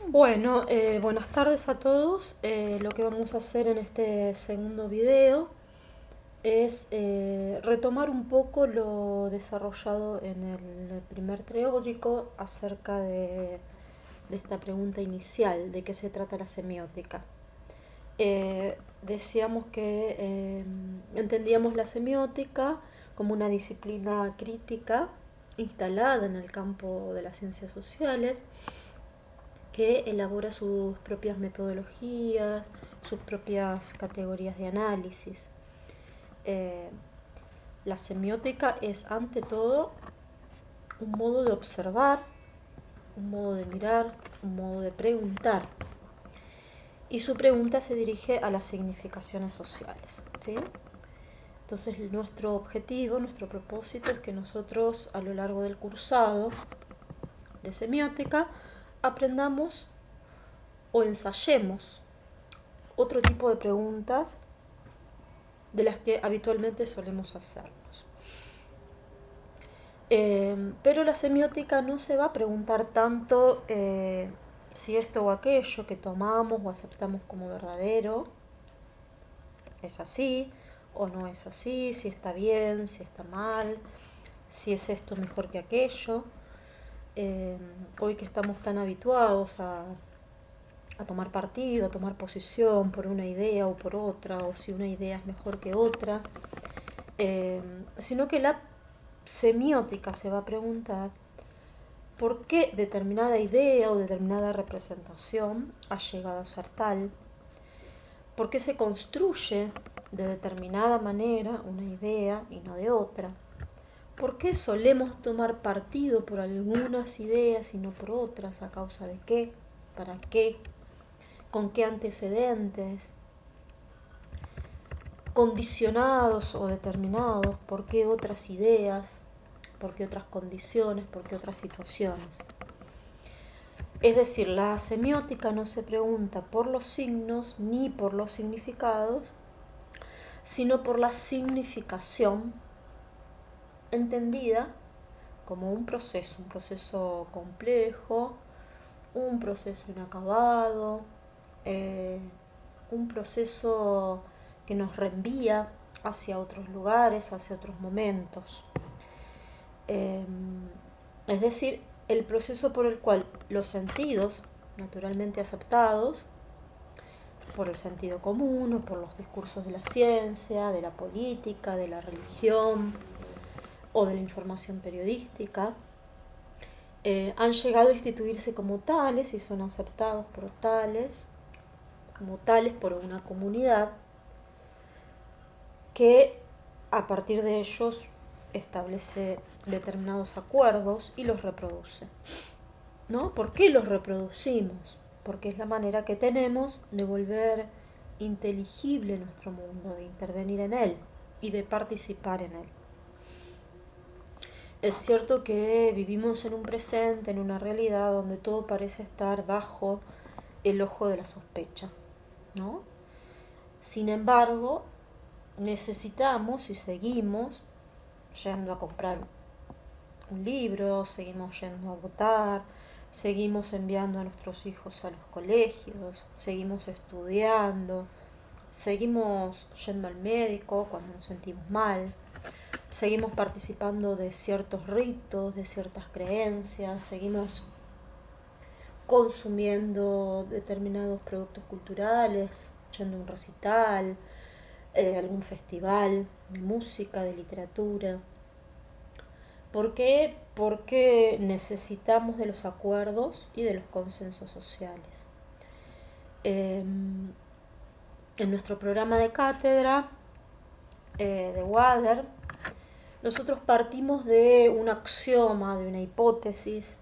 Bueno, buenas tardes a todos. Lo que vamos a hacer en este segundo video es retomar un poco lo desarrollado en el primer teórico acerca de esta pregunta inicial, de qué se trata la semiótica. Decíamos que entendíamos la semiótica como una disciplina crítica instalada en el campo de las ciencias sociales, que elabora sus propias metodologías, sus propias categorías de análisis. Eh, la semiótica es, ante todo, un modo de observar, un modo de mirar, un modo de preguntar. Y su pregunta se dirige a las significaciones sociales, ¿sí? Entonces, nuestro objetivo, nuestro propósito es que nosotros, a lo largo del cursado de semiótica, aprendamos o ensayemos otro tipo de preguntas de las que habitualmente solemos hacernos. Pero la semiótica no se va a preguntar tanto si esto o aquello que tomamos o aceptamos como verdadero es así o no es así, si está bien, si está mal, si es esto mejor que aquello. Hoy que estamos tan habituados a tomar partido, a tomar posición por una idea o por otra, o si una idea es mejor que otra, sino que la semiótica se va a preguntar por qué determinada idea o determinada representación ha llegado a ser tal, por qué se construye de determinada manera una idea y no de otra, por qué solemos tomar partido por algunas ideas y no por otras, a causa de qué, para qué, con qué antecedentes, condicionados o determinados, por qué otras ideas, por qué otras condiciones, por qué otras situaciones. Es decir, la semiótica no se pregunta por los signos ni por los significados, sino por la significación entendida como un proceso complejo, un proceso inacabado, un proceso que nos reenvía hacia otros lugares, hacia otros momentos. Es decir, el proceso por el cual los sentidos, naturalmente aceptados por el sentido común o por los discursos de la ciencia, de la política, de la religión o de la información periodística, han llegado a instituirse como tales y son aceptados como tales por una comunidad que a partir de ellos establece determinados acuerdos y los reproduce, ¿no? ¿Por qué los reproducimos? Porque es la manera que tenemos de volver inteligible nuestro mundo, de intervenir en él y de participar en él. Es cierto que vivimos en un presente, en una realidad donde todo parece estar bajo el ojo de la sospecha, ¿no? Sin embargo, necesitamos y seguimos yendo a comprar un libro, seguimos yendo a votar, seguimos enviando a nuestros hijos a los colegios, seguimos estudiando, seguimos yendo al médico cuando nos sentimos mal, seguimos participando de ciertos ritos, de ciertas creencias, seguimos consumiendo determinados productos culturales, yendo a un recital, algún festival de música, de literatura. ¿Por qué? Porque necesitamos de los acuerdos y de los consensos sociales. En nuestro programa de cátedra de Wader, nosotros partimos de un axioma, de una hipótesis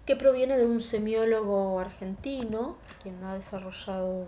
que proviene de un semiólogo argentino, quien ha desarrollado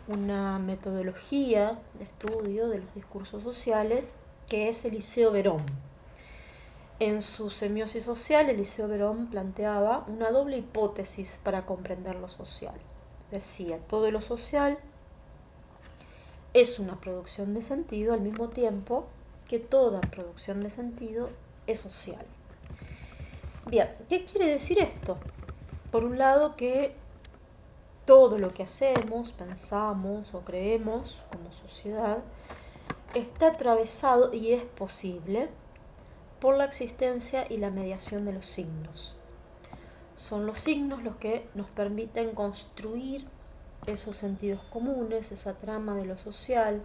una metodología de estudio de los discursos sociales, que es Eliseo Verón. En su semiosis social, Eliseo Verón planteaba una doble hipótesis para comprender lo social. Decía, todo lo social es una producción de sentido al mismo tiempo que toda producción de sentido es social. Bien, ¿qué quiere decir esto? por un lado, que todo lo que hacemos, pensamos o creemos como sociedad está atravesado y es posible por la existencia y la mediación de los signos. Son los signos los que nos permiten construir esos sentidos comunes, esa trama de lo social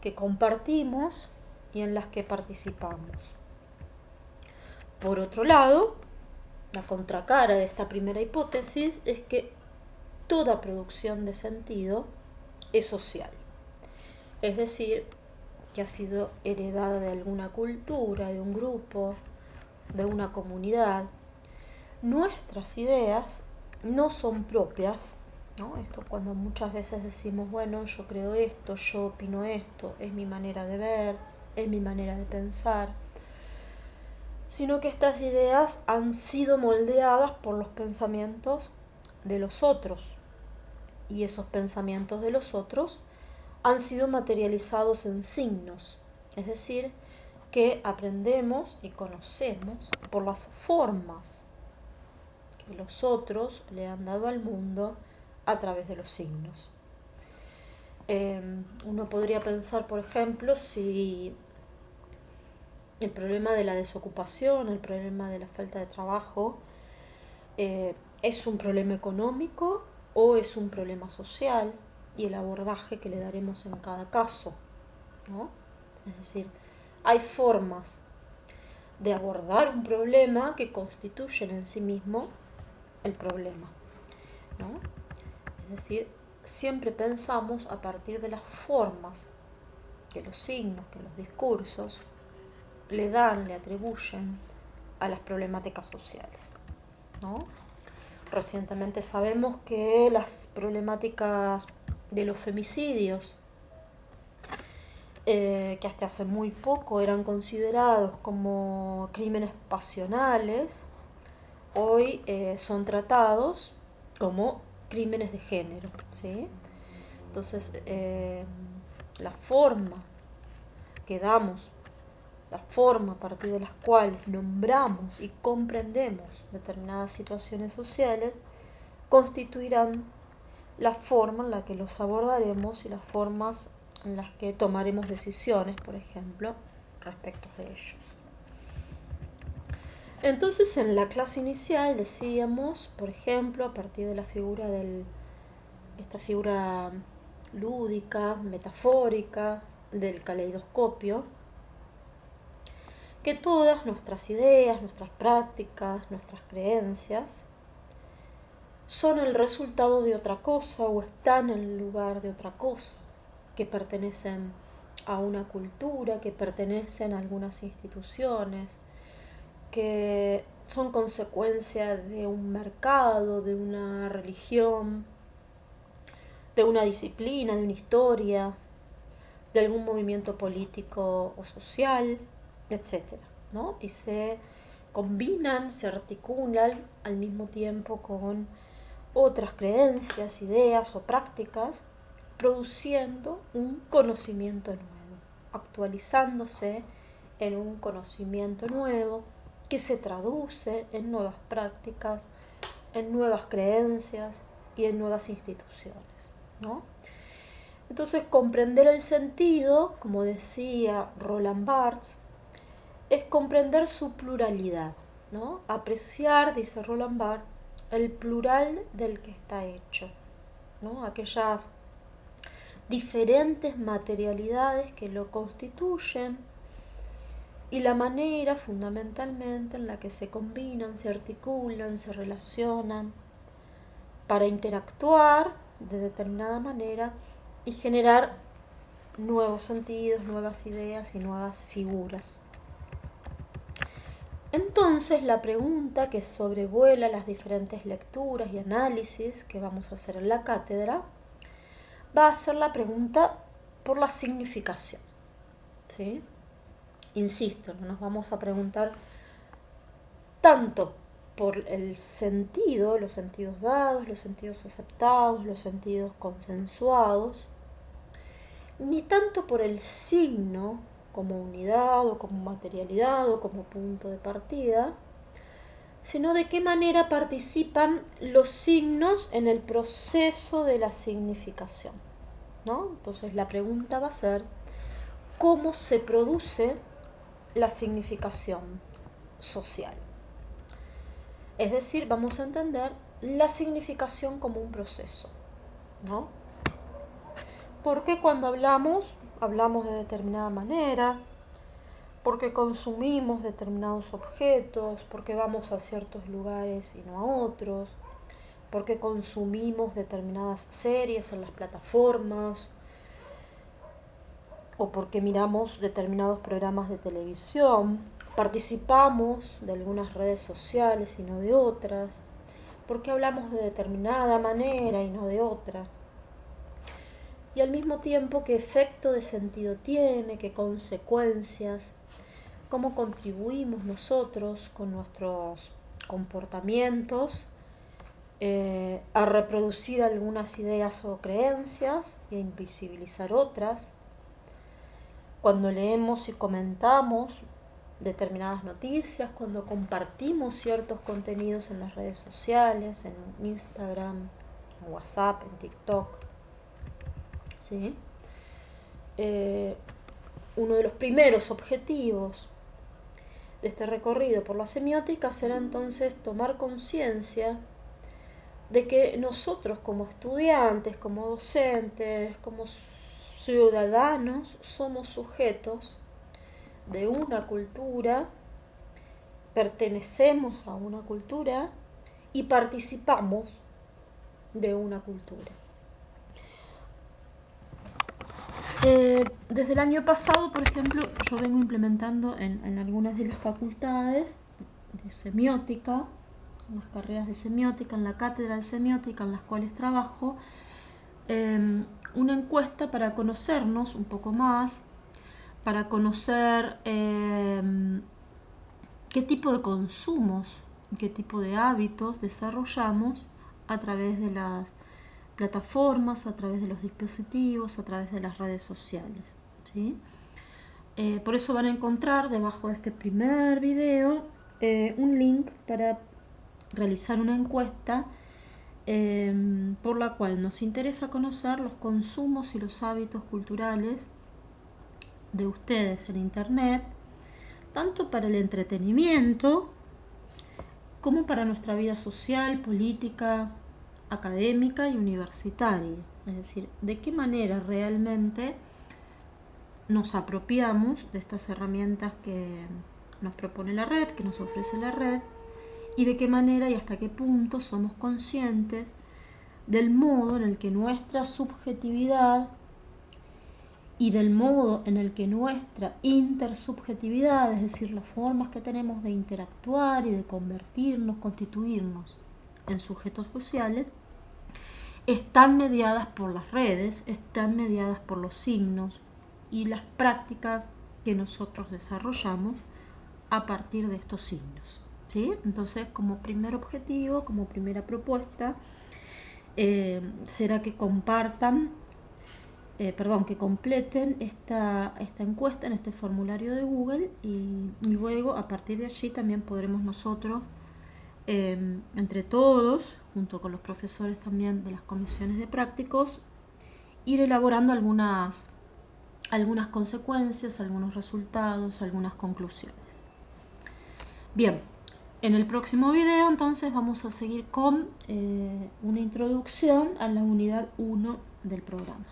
que compartimos y en las que participamos. Por otro lado, la contracara de esta primera hipótesis es que toda producción de sentido es social, es decir, que ha sido heredada de alguna cultura, de un grupo, de una comunidad. Nuestras ideas no son propias, ¿no? Esto cuando muchas veces decimos, bueno, yo creo esto, yo opino esto, es mi manera de ver, es mi manera de pensar, sino que estas ideas han sido moldeadas por los pensamientos de los otros, y esos pensamientos de los otros han sido materializados en signos, es decir, que aprendemos y conocemos por las formas que los otros le han dado al mundo a través de los signos. Uno podría pensar, por ejemplo, si el problema de la desocupación, el problema de la falta de trabajo, es un problema económico o es un problema social, y el abordaje que le daremos en cada caso, ¿no? Es decir, hay formas de abordar un problema que constituyen en sí mismo el problema, ¿no? Es decir, siempre pensamos a partir de las formas que los signos, que los discursos le dan, le atribuyen a las problemáticas sociales, ¿no? Recientemente sabemos que las problemáticas de los femicidios, que hasta hace muy poco eran considerados como crímenes pasionales, hoy son tratados como crímenes de género, ¿sí? Entonces, la forma que damos, la forma a partir de las cuales nombramos y comprendemos determinadas situaciones sociales, constituirán la forma en la que los abordaremos y las formas en las que tomaremos decisiones, por ejemplo, respecto de ellos. Entonces, en la clase inicial decíamos, por ejemplo, a partir de la figura esta figura lúdica, metafórica, del caleidoscopio, que todas nuestras ideas, nuestras prácticas, nuestras creencias son el resultado de otra cosa o están en el lugar de otra cosa, que pertenecen a una cultura, que pertenecen a algunas instituciones, que son consecuencia de un mercado, de una religión, de una disciplina, de una historia, de algún movimiento político o social, etcétera, ¿no? Y se combinan, se articulan al mismo tiempo con otras creencias, ideas o prácticas, produciendo un conocimiento nuevo, actualizándose en un conocimiento nuevo que se traduce en nuevas prácticas, en nuevas creencias y en nuevas instituciones, ¿no? Entonces, comprender el sentido, como decía Roland Barthes, es comprender su pluralidad, ¿no? Apreciar, dice Roland Barthes, el plural del que está hecho, ¿no? Aquellas diferentes materialidades que lo constituyen y la manera fundamentalmente en la que se combinan, se articulan, se relacionan para interactuar de determinada manera y generar nuevos sentidos, nuevas ideas y nuevas figuras. Entonces, la pregunta que sobrevuela las diferentes lecturas y análisis que vamos a hacer en la cátedra va a ser la pregunta por la significación, ¿sí? Insisto, no nos vamos a preguntar tanto por el sentido, los sentidos dados, los sentidos aceptados, los sentidos consensuados, ni tanto por el signo como unidad o como materialidad o como punto de partida, sino de qué manera participan los signos en el proceso de la significación, ¿no? Entonces la pregunta va a ser, ¿cómo se produce la significación social? Es decir, vamos a entender la significación como un proceso, ¿no? Porque cuando hablamos de determinada manera, porque consumimos determinados objetos, porque vamos a ciertos lugares y no a otros, porque consumimos determinadas series en las plataformas, o porque miramos determinados programas de televisión, participamos de algunas redes sociales y no de otras, porque hablamos de determinada manera y no de otra. Y al mismo tiempo, qué efecto de sentido tiene, qué consecuencias, cómo contribuimos nosotros con nuestros comportamientos a reproducir algunas ideas o creencias y a invisibilizar otras. Cuando leemos y comentamos determinadas noticias, cuando compartimos ciertos contenidos en las redes sociales, en Instagram, en WhatsApp, en TikTok, ¿sí? Uno de los primeros objetivos de este recorrido por la semiótica será entonces tomar conciencia de que nosotros como estudiantes, como docentes, como ciudadanos, somos sujetos de una cultura, pertenecemos a una cultura y participamos de una cultura. Desde el año pasado, por ejemplo, yo vengo implementando en algunas de las facultades de semiótica, en las carreras de semiótica, en la cátedra de semiótica en las cuales trabajo, una encuesta para conocernos un poco más, para conocer qué tipo de consumos, qué tipo de hábitos desarrollamos a través de las plataformas, a través de los dispositivos, a través de las redes sociales, ¿sí? Por eso van a encontrar debajo de este primer video un link para realizar una encuesta por la cual nos interesa conocer los consumos y los hábitos culturales de ustedes en Internet, tanto para el entretenimiento como para nuestra vida social, política, académica y universitaria. Es decir, de qué manera realmente nos apropiamos de estas herramientas que nos propone la red, que nos ofrece la red, y de qué manera y hasta qué punto somos conscientes del modo en el que nuestra subjetividad y del modo en el que nuestra intersubjetividad, es decir, las formas que tenemos de interactuar y de convertirnos, constituirnos en sujetos sociales, están mediadas por las redes, están mediadas por los signos y las prácticas que nosotros desarrollamos a partir de estos signos, ¿sí? Entonces, como primer objetivo, como primera propuesta, será que que completen esta encuesta en este formulario de Google y luego a partir de allí también podremos nosotros, entre todos, junto con los profesores también de las comisiones de prácticos, ir elaborando algunas consecuencias, algunos resultados, algunas conclusiones. Bien, en el próximo video entonces vamos a seguir con una introducción a la unidad 1 del programa.